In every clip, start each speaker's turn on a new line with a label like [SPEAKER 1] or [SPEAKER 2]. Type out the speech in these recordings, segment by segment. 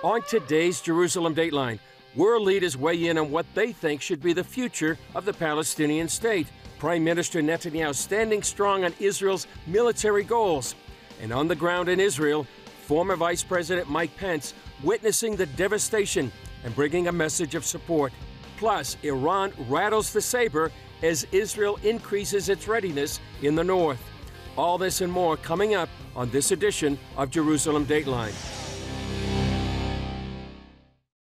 [SPEAKER 1] On today's Jerusalem Dateline, world leaders weigh in on what they think should be the future of the Palestinian state. Prime Minister Netanyahu standing strong on Israel's military goals. And on the ground in Israel, former Vice President Mike Pence witnessing the devastation and bringing a message of support. Plus, Iran rattles the saber as Israel increases its readiness in the north. All this and more coming up on this edition of Jerusalem Dateline.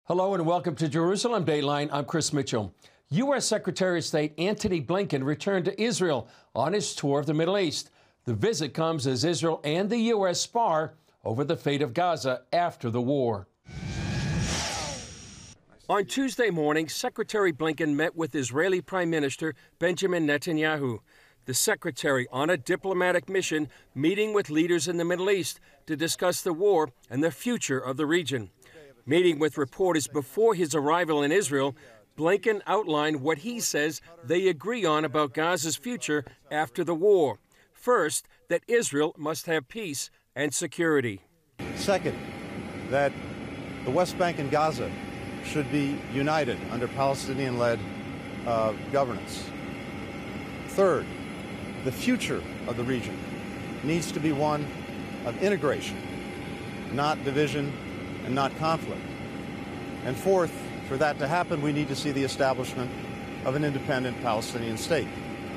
[SPEAKER 1] Hello and welcome to Jerusalem Dateline. I'm Chris Mitchell. U.S. Secretary of State Antony Blinken returned to Israel on his tour of the Middle East. The visit comes as Israel and the U.S. spar over the fate of Gaza after the war. On Tuesday morning, Secretary Blinken met with Israeli Prime Minister Benjamin Netanyahu. The secretary on a diplomatic mission meeting with leaders in the Middle East to discuss the war and the future of the region. Meeting with reporters before his arrival in Israel, Blinken outlined what he says they agree on about Gaza's future after the war. First, that Israel must have peace and security.
[SPEAKER 2] Second, that the West Bank and Gaza should be united under Palestinian-led governance. Third, the future of the region needs to be one of integration, not division and not conflict. And fourth, for that to happen, we need to see the establishment of an independent Palestinian state.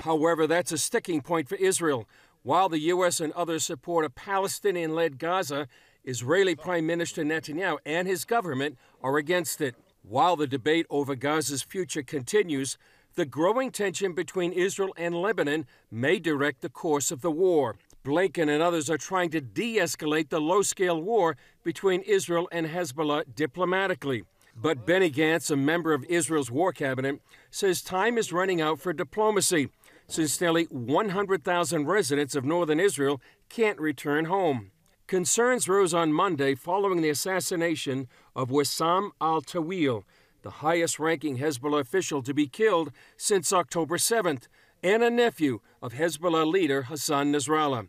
[SPEAKER 1] However, that's a sticking point for Israel. While the U.S. and others support a Palestinian-led Gaza, Israeli Prime Minister Netanyahu and his government are against it. While the debate over Gaza's future continues, the growing tension between Israel and Lebanon may direct the course of the war. Blinken and others are trying to de-escalate the low-scale war between Israel and Hezbollah diplomatically. But Benny Gantz, a member of Israel's war cabinet, says time is running out for diplomacy, since nearly 100,000 residents of northern Israel can't return home. Concerns rose on Monday following the assassination of Wissam al-Tawil, the highest-ranking Hezbollah official to be killed since October 7th, and a nephew of Hezbollah leader Hassan Nasrallah.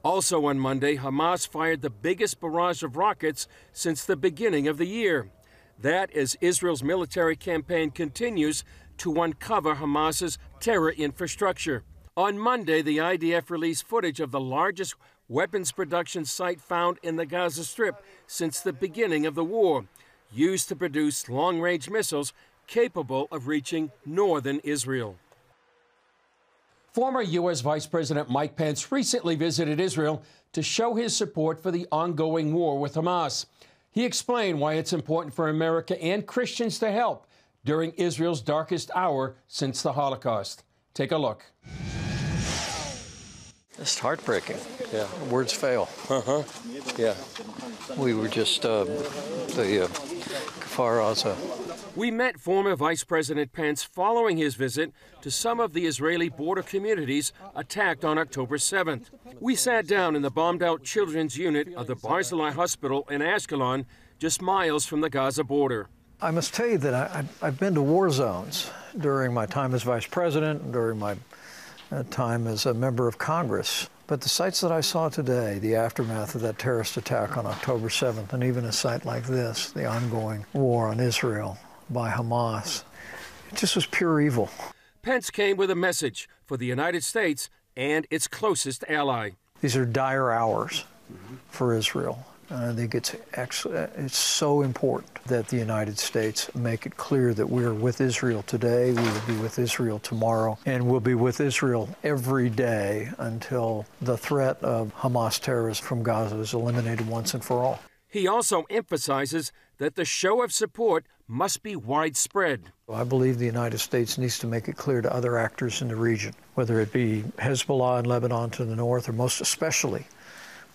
[SPEAKER 1] Also on Monday, Hamas fired the biggest barrage of rockets since the beginning of the year. That as Israel's military campaign continues to uncover Hamas's terror infrastructure. On Monday, the IDF released footage of the largest weapons production site found in the Gaza Strip since the beginning of the war, used to produce long-range missiles capable of reaching northern Israel. Former U.S. Vice President Mike Pence recently visited Israel to show his support for the ongoing war with Hamas. He explained why it's important for America and Christians to help during Israel's darkest hour since the Holocaust. Take a look.
[SPEAKER 3] It's heartbreaking. Yeah, words fail. Yeah. We were just the Kfar Aza.
[SPEAKER 1] We met former Vice President Pence following his visit to some of the Israeli border communities attacked on October 7th. We sat down in the bombed-out children's unit of the Barzillai Hospital in Ashkelon, just miles from the Gaza border.
[SPEAKER 3] I must tell you that I've been to war zones during my time as Vice President, during my time as a member of Congress. But the sites that I saw today, the aftermath of that terrorist attack on October 7th, and even a site like this, the ongoing war on Israel by Hamas, it just was pure evil.
[SPEAKER 1] Pence came with a message for the United States and its closest ally.
[SPEAKER 3] These are dire hours for Israel. And I think it's so important that the United States make it clear that we're with Israel today, we will be with Israel tomorrow, and we'll be with Israel every day until the threat of Hamas terrorists from Gaza is eliminated once and for all.
[SPEAKER 1] He also emphasizes that the show of support must be widespread.
[SPEAKER 3] I believe the United States needs to make it clear to other actors in the region, whether it be Hezbollah in Lebanon to the north, or most especially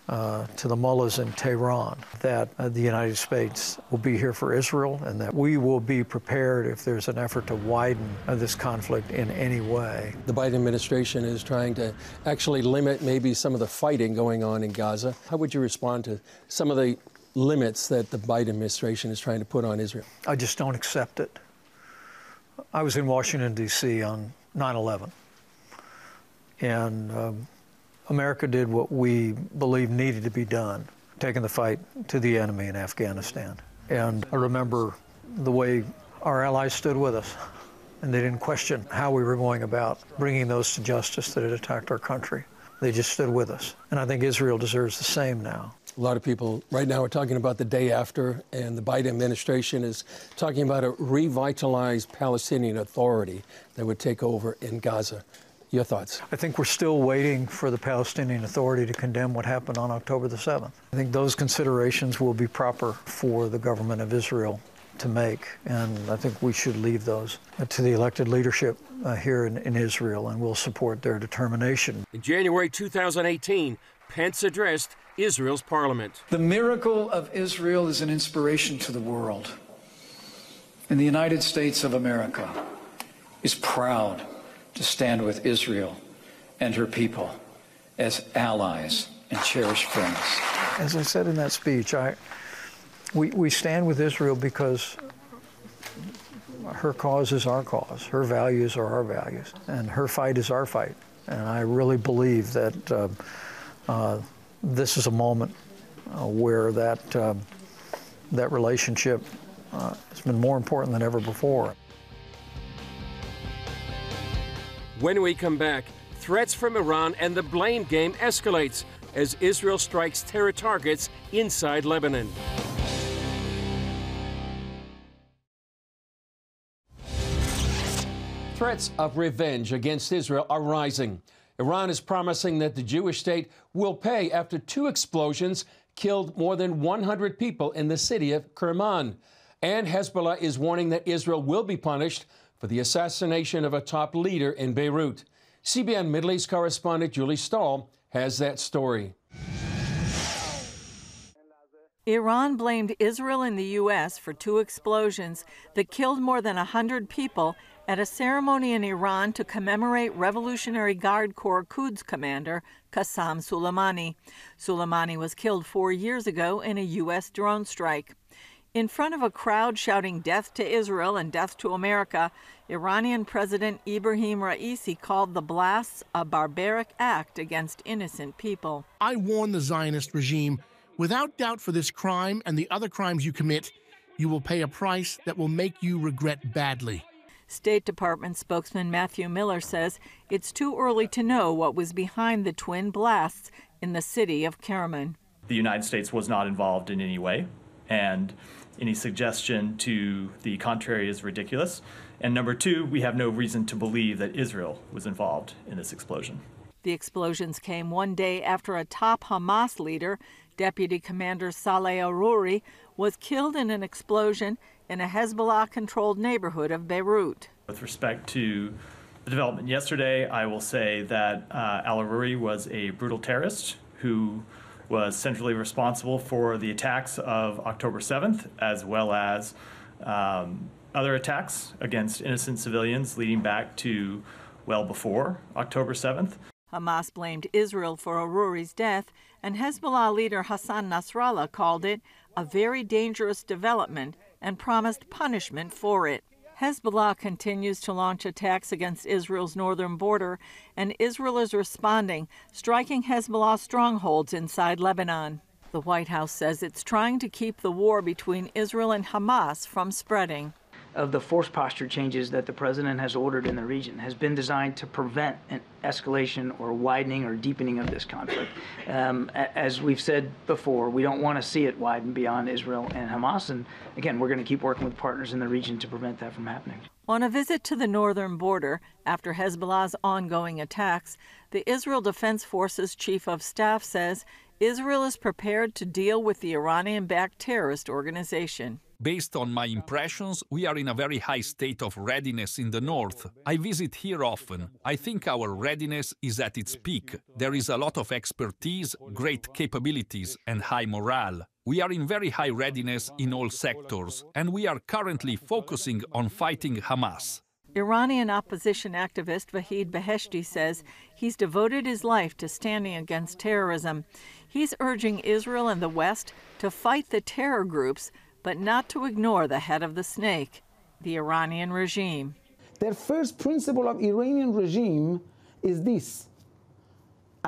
[SPEAKER 3] to the mullahs in Tehran, that the United States will be here for Israel and that we will be prepared if there's an effort to widen this conflict in any way.
[SPEAKER 4] The Biden administration is trying to actually limit maybe some of the fighting going on in Gaza. How would you respond to some of the limits that the Biden administration is trying to put on Israel?
[SPEAKER 3] I just don't accept it. I was in Washington, D.C. on 9/11, and America did what we believe needed to be done, taking the fight to the enemy in Afghanistan. And I remember the way our allies stood with us, and they didn't question how we were going about bringing those to justice that had attacked our country. They just stood with us. And I think Israel deserves the same now.
[SPEAKER 4] A lot of people right now are talking about the day after, and the Biden administration is talking about a revitalized Palestinian Authority that would take over in Gaza. Your thoughts?
[SPEAKER 3] I think we're still waiting for the Palestinian Authority to condemn what happened on October the 7th. I think those considerations will be proper for the government of Israel to make, and I think we should leave those to the elected leadership here in Israel, and we'll support their determination.
[SPEAKER 1] In January 2018, Pence addressed Israel's parliament.
[SPEAKER 5] The miracle of Israel is an inspiration to the world. And the United States of America is proud to stand with Israel and her people as allies and cherished friends.
[SPEAKER 3] As I said in that speech, we stand with Israel because her cause is our cause, her values are our values, and her fight is our fight. And I really believe that this is a moment where that relationship has been more important than ever before.
[SPEAKER 1] When we come back, threats from Iran and the blame game escalates as Israel strikes terror targets inside Lebanon. Threats of revenge against Israel are rising. Iran is promising that the Jewish state will pay after 2 explosions killed more than 100 people in the city of Kerman. And Hezbollah is warning that Israel will be punished for the assassination of a top leader in Beirut. CBN Middle East correspondent Julie Stahl has that story.
[SPEAKER 6] Iran blamed Israel and the U.S. for 2 explosions that killed more than 100 people at a ceremony in Iran to commemorate Revolutionary Guard Corps Quds commander Qassam Soleimani. Soleimani was killed 4 years ago in a U.S. drone strike. In front of a crowd shouting death to Israel and death to America, Iranian President Ibrahim Raisi called the blasts a barbaric act against innocent people.
[SPEAKER 7] I warn the Zionist regime, without doubt, for this crime and the other crimes you commit, you will pay a price that will make you regret badly.
[SPEAKER 6] State Department spokesman Matthew Miller says it's too early to know what was behind the twin blasts in the city of Kerman.
[SPEAKER 8] The United States was not involved in any way, and any suggestion to the contrary is ridiculous. And number 2, we have no reason to believe that Israel was involved in this explosion.
[SPEAKER 6] The explosions came one day after a top Hamas leader, Deputy Commander Saleh Aruri, was killed in an explosion in a Hezbollah-controlled neighborhood of Beirut.
[SPEAKER 8] With respect to the development yesterday, I will say that al-Aruri was a brutal terrorist who was centrally responsible for the attacks of October 7th, as well as other attacks against innocent civilians leading back to well before October 7th.
[SPEAKER 6] Hamas blamed Israel for Aruri's death, and Hezbollah leader Hassan Nasrallah called it a very dangerous development and promised punishment for it. Hezbollah continues to launch attacks against Israel's northern border, and Israel is responding, striking Hezbollah strongholds inside Lebanon. The White House says it's trying to keep the war between Israel and Hamas from spreading.
[SPEAKER 9] Of the force posture changes that the president has ordered in the region has been designed to prevent an escalation or widening or deepening of this conflict. As we've said before, we don't want to see it widen beyond Israel and Hamas. And again, we're going to keep working with partners in the region to prevent that from happening.
[SPEAKER 6] On a visit to the northern border after Hezbollah's ongoing attacks, the Israel Defense Forces Chief of Staff says Israel is prepared to deal with the Iranian-backed terrorist organization.
[SPEAKER 10] Based on my impressions, we are in a very high state of readiness in the north. I visit here often. I think our readiness is at its peak. There is a lot of expertise, great capabilities, and high morale. We are in very high readiness in all sectors, and we are currently focusing on fighting Hamas.
[SPEAKER 6] Iranian opposition activist Vahid Beheshti says he's devoted his life to standing against terrorism. He's urging Israel and the West to fight the terror groups, but not to ignore the head of the snake, the Iranian regime.
[SPEAKER 11] Their first principle of Iranian regime is this: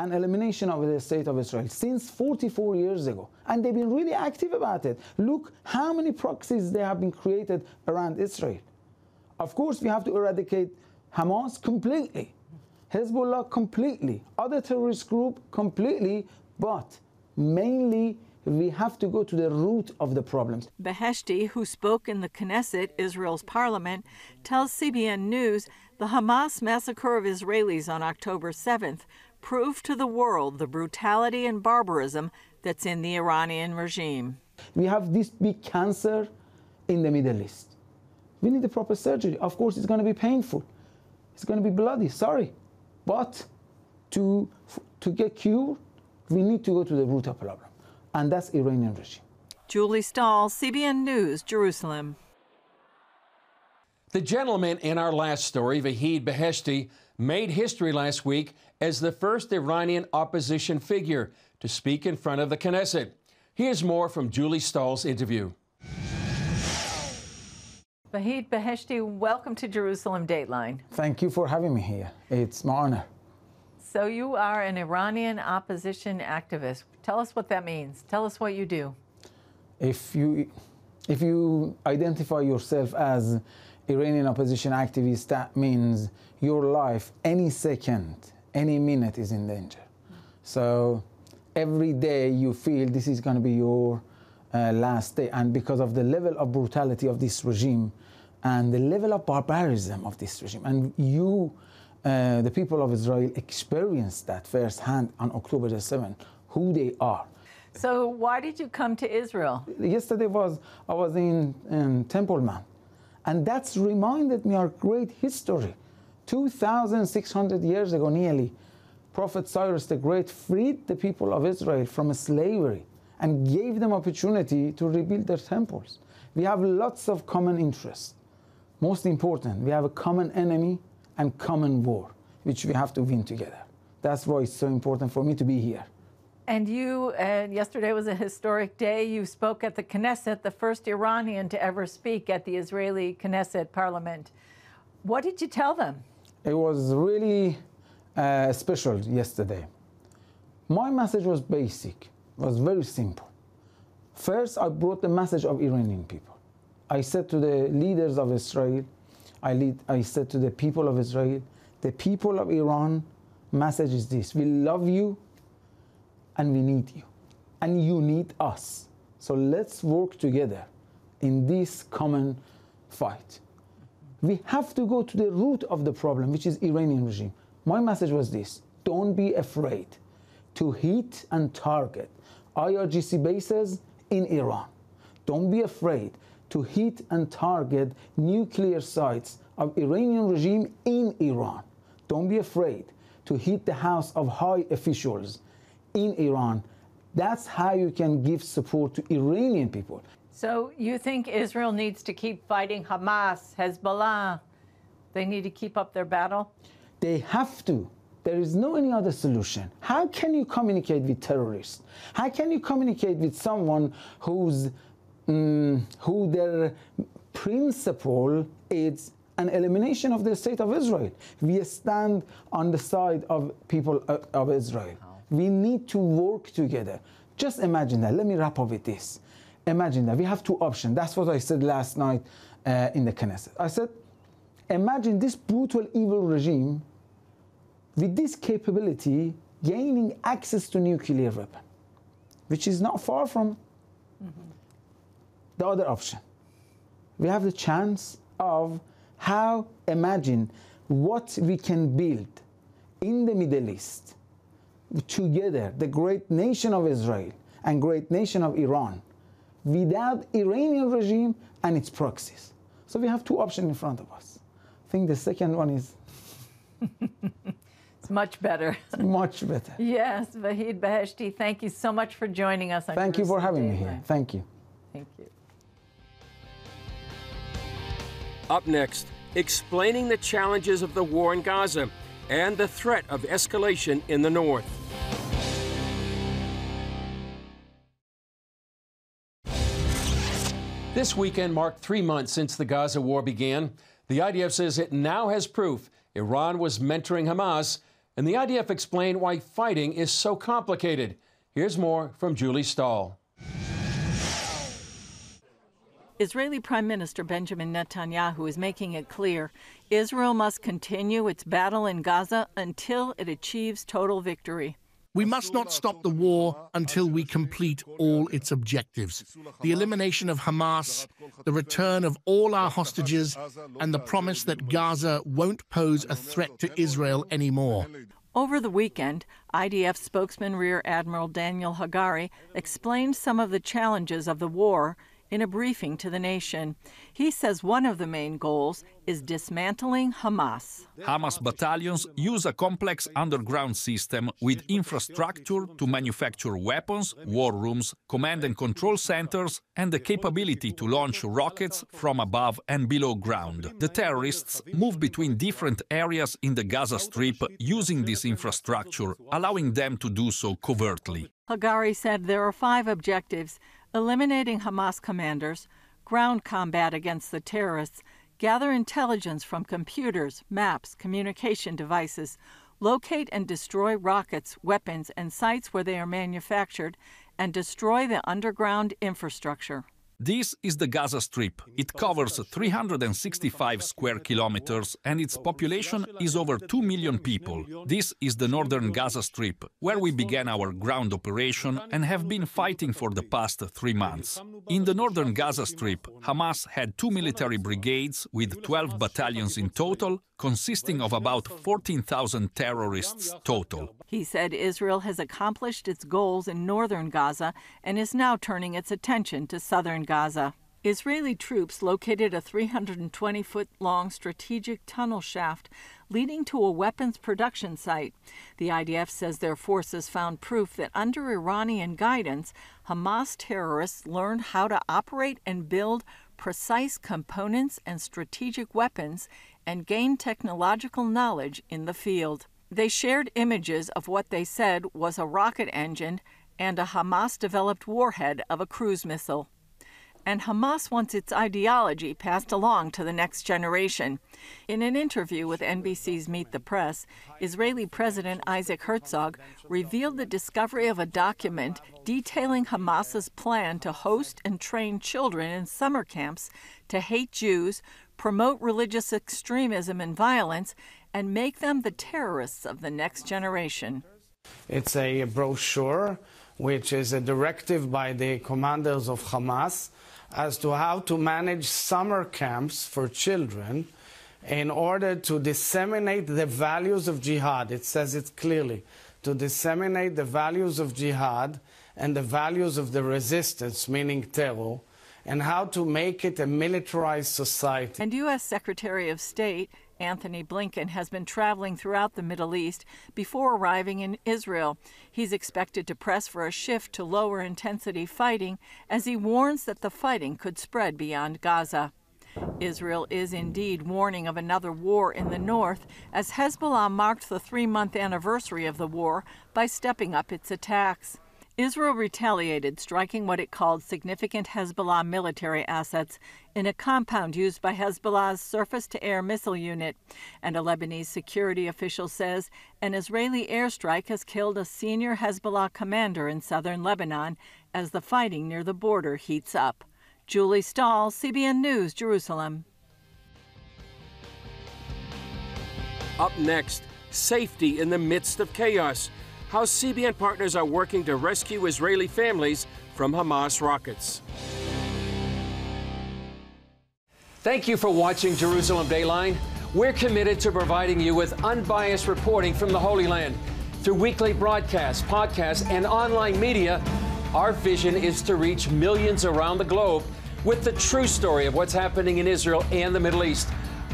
[SPEAKER 11] an elimination of the state of Israel since 44 years ago. And they've been really active about it. Look how many proxies they have been created around Israel. Of course, we have to eradicate Hamas completely, Hezbollah completely, other terrorist group completely, but mainly we have to go to the root of the problems.
[SPEAKER 6] Beheshti, who spoke in the Knesset, Israel's parliament, tells CBN News the Hamas massacre of Israelis on October 7th proved to the world the brutality and barbarism that's in the Iranian regime.
[SPEAKER 11] We have this big cancer in the Middle East. We need the proper surgery. Of course, it's going to be painful. It's going to be bloody, sorry. But to get cured, we need to go to the root of the problem. And that's Iranian regime.
[SPEAKER 6] Julie Stahl, CBN News, Jerusalem.
[SPEAKER 1] The gentleman in our last story, Vahid Beheshti, made history last week as the first Iranian opposition figure to speak in front of the Knesset. Here's more from Julie Stahl's interview.
[SPEAKER 6] Vahid Beheshti, welcome to Jerusalem Dateline.
[SPEAKER 11] Thank you for having me here. It's my honor.
[SPEAKER 6] So you are an Iranian opposition activist. Tell us what that means. Tell us what you do.
[SPEAKER 11] If you identify yourself as Iranian opposition activist, that means your life, any second, any minute is in danger. So every day you feel this is going to be your last day. And because of the level of brutality of this regime and the level of barbarism of this regime, and you, the people of Israel, experienced that firsthand on October the 7th, who they are.
[SPEAKER 6] So why did you come to Israel?
[SPEAKER 11] Yesterday I was in Temple Mount, and that's reminded me of great history. 2,600 years ago nearly, Prophet Cyrus the Great freed the people of Israel from slavery and gave them opportunity to rebuild their temples. We have lots of common interests. Most important, we have a common enemy and common war, which we have to win together. That's why it's so important for me to be here.
[SPEAKER 6] And you, yesterday was a historic day. You spoke at the Knesset, the first Iranian to ever speak at the Israeli Knesset parliament. What did you tell them?
[SPEAKER 11] It was really special yesterday. My message was basic, was very simple. First, I brought the message of Iranian people. I said to the leaders of Israel, I said to the people of Israel, the people of Iran, message is this: we love you and we need you, and you need us. So let's work together in this common fight. We have to go to the root of the problem, which is Iranian regime. My message was this: don't be afraid to hit and target IRGC bases in Iran. Don't be afraid to hit and target nuclear sites of Iranian regime in Iran. Don't be afraid to hit the house of high officials in Iran. That's how you can give support to Iranian people.
[SPEAKER 6] So you think Israel needs to keep fighting Hamas, Hezbollah? They need to keep up their battle?
[SPEAKER 11] They have to. There is no any other solution. How can you communicate with terrorists? How can you communicate with someone who their principle is an elimination of the state of Israel? We stand on the side of people of Israel. We need to work together. Just imagine that. Let me wrap up with this. Imagine that we have two options. That's what I said last night in the Knesset. I said, imagine this brutal, evil regime with this capability gaining access to nuclear weapon, which is not far from the other option. We have the chance of imagine what we can build in the Middle East together, the great nation of Israel and great nation of Iran, without Iranian regime and its proxies. So we have two options in front of us. I think the second one is
[SPEAKER 6] it's much better.
[SPEAKER 11] It's much better.
[SPEAKER 6] Yes, Vahid Beheshti, thank you so much for joining us on
[SPEAKER 11] Thank you for having me here. Thank you.
[SPEAKER 6] Thank you.
[SPEAKER 1] Up next, explaining the challenges of the war in Gaza and the threat of escalation in the north. This weekend marked 3 months since the Gaza war began. The IDF says it now has proof Iran was mentoring Hamas
[SPEAKER 4] And the IDF explained why fighting is so complicated. Here's more from Julie Stahl.
[SPEAKER 6] Israeli Prime Minister Benjamin Netanyahu is making it clear Israel must continue its battle in Gaza until it achieves total victory.
[SPEAKER 7] We must not stop the war until we complete all its objectives. The elimination of Hamas, the return of all our hostages, and the promise that Gaza won't pose a threat to Israel anymore.
[SPEAKER 6] Over the weekend, IDF spokesman Rear Admiral Daniel Hagari explained some of the challenges of the war in a briefing to the nation. He says one of the main goals is dismantling Hamas.
[SPEAKER 10] Hamas battalions use a complex underground system with infrastructure to manufacture weapons, war rooms, command and control centers, and the capability to launch rockets from above and below ground. The terrorists move between different areas in the Gaza Strip using this infrastructure, allowing them to do so covertly.
[SPEAKER 6] Hagari said there are 5 objectives: eliminating Hamas commanders, ground combat against the terrorists, gather intelligence from computers, maps, communication devices, locate and destroy rockets, weapons, and sites where they are manufactured, and destroy the underground infrastructure.
[SPEAKER 10] This is the Gaza Strip. It covers 365 square kilometers and its population is over 2 million people. This is the northern Gaza Strip, where we began our ground operation and have been fighting for the past 3 months. In the northern Gaza Strip, Hamas had 2 military brigades with 12 battalions in total, consisting of about 14,000 terrorists total.
[SPEAKER 6] He said Israel has accomplished its goals in northern Gaza and is now turning its attention to southern Gaza. Israeli troops located a 320-foot-long strategic tunnel shaft leading to a weapons production site. The IDF says their forces found proof that under Iranian guidance, Hamas terrorists learned how to operate and build precise components and strategic weapons and gain technological knowledge in the field. They shared images of what they said was a rocket engine and a Hamas-developed warhead of a cruise missile. And Hamas wants its ideology passed along to the next generation. In an interview with NBC's Meet the Press, Israeli President Isaac Herzog revealed the discovery of a document detailing Hamas's plan to host and train children in summer camps to hate Jews, promote religious extremism and violence, and make them the terrorists of the next generation.
[SPEAKER 12] It's a brochure, which is a directive by the commanders of Hamas as to how to manage summer camps for children in order to disseminate the values of jihad. It says it clearly, to disseminate the values of jihad and the values of the resistance, meaning terror, and how to make it a militarized society.
[SPEAKER 6] And U.S. Secretary of State Anthony Blinken has been traveling throughout the Middle East before arriving in Israel. He's expected to press for a shift to lower intensity fighting as he warns that the fighting could spread beyond Gaza. Israel is indeed warning of another war in the north as Hezbollah marked the 3-month anniversary of the war by stepping up its attacks. Israel retaliated, striking what it called significant Hezbollah military assets in a compound used by Hezbollah's surface-to-air missile unit. And a Lebanese security official says an Israeli airstrike has killed a senior Hezbollah commander in southern Lebanon as the fighting near the border heats up. Julie Stahl, CBN News, Jerusalem.
[SPEAKER 1] Up next, safety in the midst of chaos. How CBN partners are working to rescue Israeli families from Hamas rockets.
[SPEAKER 4] Thank you for watching Jerusalem Dateline. We're committed to providing you with unbiased reporting from the Holy Land. Through weekly broadcasts, podcasts, and online media, our vision is to reach millions around the globe with the true story of what's happening in Israel and the Middle East,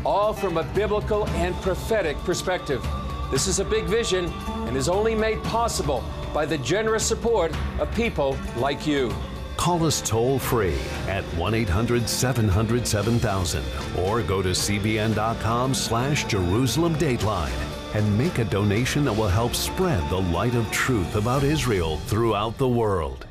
[SPEAKER 4] all from a biblical and prophetic perspective. This is a big vision and is only made possible by the generous support of people like you.
[SPEAKER 13] Call us toll-free at 1-800-700-7000 or go to cbn.com/Jerusalem Dateline and make a donation that will help spread the light of truth about Israel throughout the world.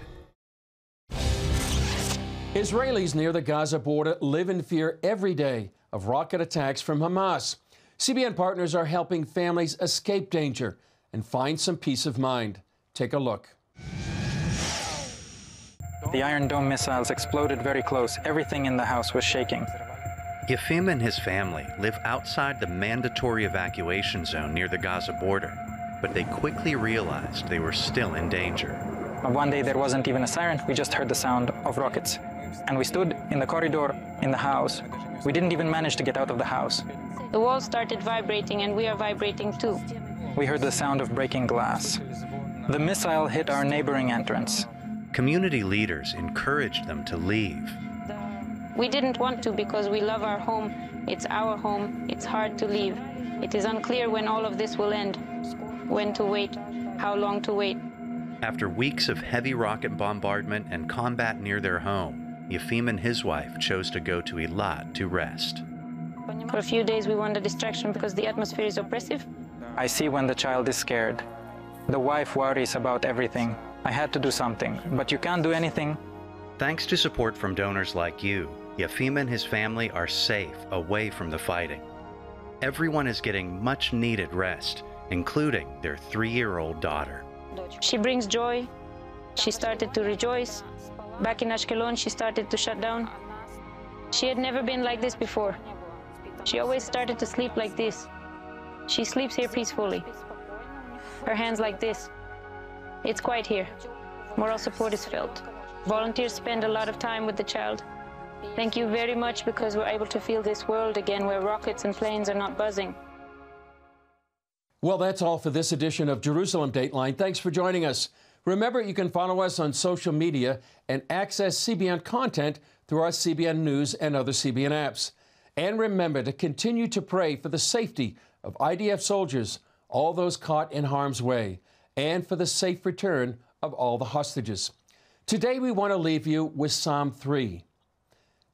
[SPEAKER 4] Israelis near the Gaza border live in fear every day of rocket attacks from Hamas.
[SPEAKER 1] CBN partners are helping families escape danger and find some peace of mind. Take a look.
[SPEAKER 14] The Iron Dome missiles exploded very close. Everything in the house was shaking.
[SPEAKER 15] Yefim and his family live outside the mandatory evacuation zone near the Gaza border, but they quickly realized they were still in danger.
[SPEAKER 14] One day there wasn't even a siren, we just heard the sound of rockets. And we stood in the corridor in the house. We didn't even manage to get out of the house.
[SPEAKER 16] The walls started vibrating and we are vibrating too.
[SPEAKER 14] We heard the sound of breaking glass. The missile hit our neighboring entrance.
[SPEAKER 15] Community leaders encouraged them to leave.
[SPEAKER 16] We didn't want to because we love our home. It's our home. It's hard to leave. It is unclear when all of this will end. When to wait, how long to wait.
[SPEAKER 15] After weeks of heavy rocket bombardment and combat near their home, Yefim and his wife chose to go to Eilat to rest.
[SPEAKER 16] For a few days we want a distraction because the atmosphere is oppressive.
[SPEAKER 14] I see when the child is scared. The wife worries about everything. I had to do something, but you can't do anything.
[SPEAKER 15] Thanks to support from donors like you, Yefim and his family are safe away from the fighting. Everyone is getting much needed rest, including their 3-year-old daughter.
[SPEAKER 16] She brings joy. She started to rejoice. Back in Ashkelon, she started to shut down. She had never been like this before. She always started to sleep like this. She sleeps here peacefully. Her hands like this. It's quiet here. Moral support is felt. Volunteers spend a lot of time with the child. Thank you very much because we're able to feel this world again where rockets and planes are not buzzing.
[SPEAKER 1] Well, that's all for this edition of Jerusalem Dateline. Thanks for joining us. Remember, you can follow us on social media and access CBN content through our CBN News and other CBN apps. And remember to continue to pray for the safety of IDF soldiers, all those caught in harm's way, and for the safe return of all the hostages. Today we want to leave you with Psalm 3.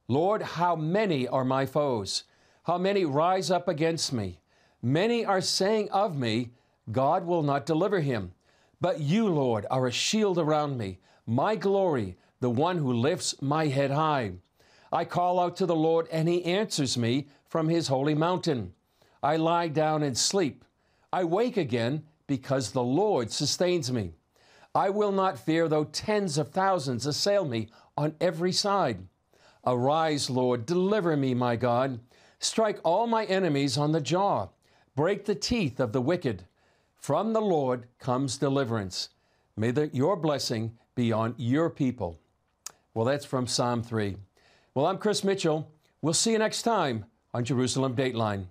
[SPEAKER 1] Lord, how many are my foes? How many rise up against me? Many are saying of me, God will not deliver him. But you, Lord, are a shield around me, my glory, the one who lifts my head high. I call out to the Lord, and he answers me from his holy mountain. I lie down and sleep. I wake again because the Lord sustains me. I will not fear though tens of thousands assail me on every side. Arise, Lord, deliver me, my God. Strike all my enemies on the jaw. Break the teeth of the wicked. From the Lord comes deliverance. May your blessing be on your people. Well, that's from Psalm 3. Well, I'm Chris Mitchell. We'll see you next time on Jerusalem Dateline.